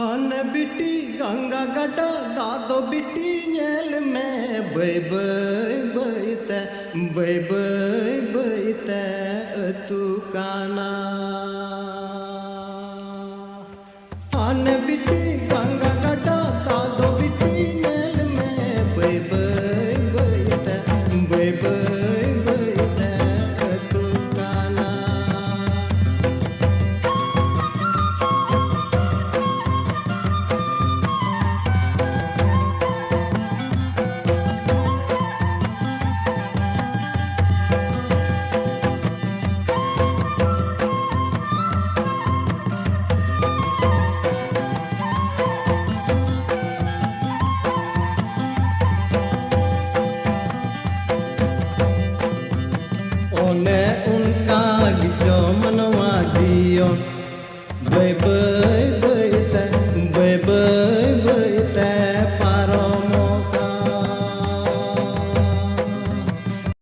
आने बिटी गंगा गड्ढा दादो बिटी नेल में बय बय बयते तू काना आने बिटी गंगा गड्ढा दादो बिटी नेल में बय बयते तू काना ओने उनका गिजो मनवा जियो बय बय